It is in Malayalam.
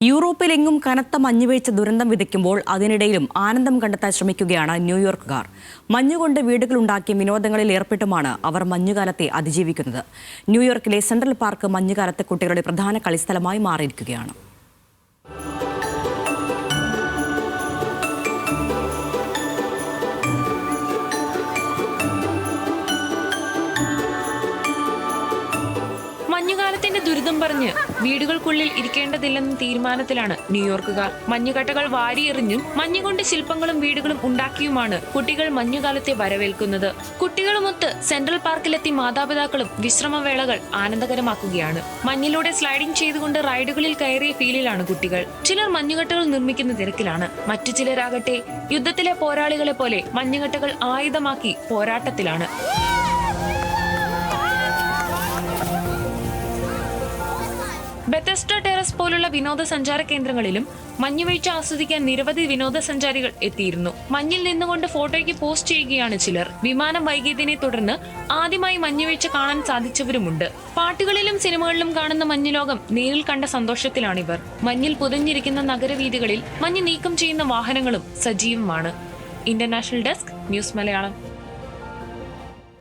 യൂറോപ്പിലെങ്ങും കനത്ത മഞ്ഞുവീഴ്ച ദുരന്തം വിതയ്ക്കുമ്പോൾ അതിനിടയിലും ആനന്ദം കണ്ടെത്താൻ ശ്രമിക്കുകയാണ് ന്യൂയോർക്കുകാർ. മഞ്ഞുകൊണ്ട് വീടുകളുണ്ടാക്കിയ വിനോദങ്ങളിൽ ഏർപ്പെട്ടുമാണ് അവർ മഞ്ഞുകാലത്തെ അതിജീവിക്കുന്നത്. ന്യൂയോർക്കിലെ സെൻട്രൽ പാർക്ക് മഞ്ഞുകാലത്തെ കുട്ടികളുടെ പ്രധാന കളിസ്ഥലമായി മാറിയിരിക്കുകയാണ്. മഞ്ഞുകാലത്തിന്റെ ദുരിതം പറഞ്ഞ് വീടുകൾക്കുള്ളിൽ ഇരിക്കേണ്ടതില്ലെന്ന തീരുമാനത്തിലാണ് ന്യൂയോർക്കുകാർ. മഞ്ഞുകട്ടകൾ വാരിയെറിഞ്ഞും മഞ്ഞുകൊണ്ട് ശില്പങ്ങളും വീടുകളും ഉണ്ടാക്കിയുമാണ് കുട്ടികൾ മഞ്ഞുകാലത്തെ വരവേൽക്കുന്നത്. കുട്ടികളുമൊത്ത് സെൻട്രൽ പാർക്കിലെത്തി മാതാപിതാക്കളും വിശ്രമവേളകൾ ആനന്ദകരമാക്കുകയാണ്. മഞ്ഞിലൂടെ സ്ലൈഡിംഗ് ചെയ്തുകൊണ്ട് റൈഡുകളിൽ കയറിയ ഫീലിലാണ് കുട്ടികൾ. ചിലർ മഞ്ഞുകട്ടകൾ നിർമ്മിക്കുന്ന തിരക്കിലാണ്. മറ്റു ചിലരാകട്ടെ യുദ്ധത്തിലെ പോരാളികളെ പോലെ മഞ്ഞുകട്ടകൾ ആയുധമാക്കി പോരാട്ടത്തിലാണ്. ബെത്തസ്ഡ ടെറസ് പോലുള്ള വിനോദസഞ്ചാര കേന്ദ്രങ്ങളിലും മഞ്ഞുവീഴ്ച ആസ്വദിക്കാൻ നിരവധി വിനോദസഞ്ചാരികൾ എത്തിയിരുന്നു. മഞ്ഞിൽ നിന്നുകൊണ്ട് ഫോട്ടോയ്ക്ക് പോസ്റ്റ് ചെയ്യുകയാണ് ചിലർ. വിമാനം വൈകിയതിനെ തുടർന്ന് ആദ്യമായി മഞ്ഞുവീഴ്ച കാണാൻ സാധിച്ചവരുമുണ്ട്. പാട്ടുകളിലും സിനിമകളിലും കാണുന്ന മഞ്ഞുലോകം നേരിൽ കണ്ട സന്തോഷത്തിലാണിവർ. മഞ്ഞിൽ പുതഞ്ഞിരിക്കുന്ന നഗരവീഥികളിൽ മഞ്ഞ് നീക്കം ചെയ്യുന്ന വാഹനങ്ങളും സജീവമാണ്. International desk, news Malayalam.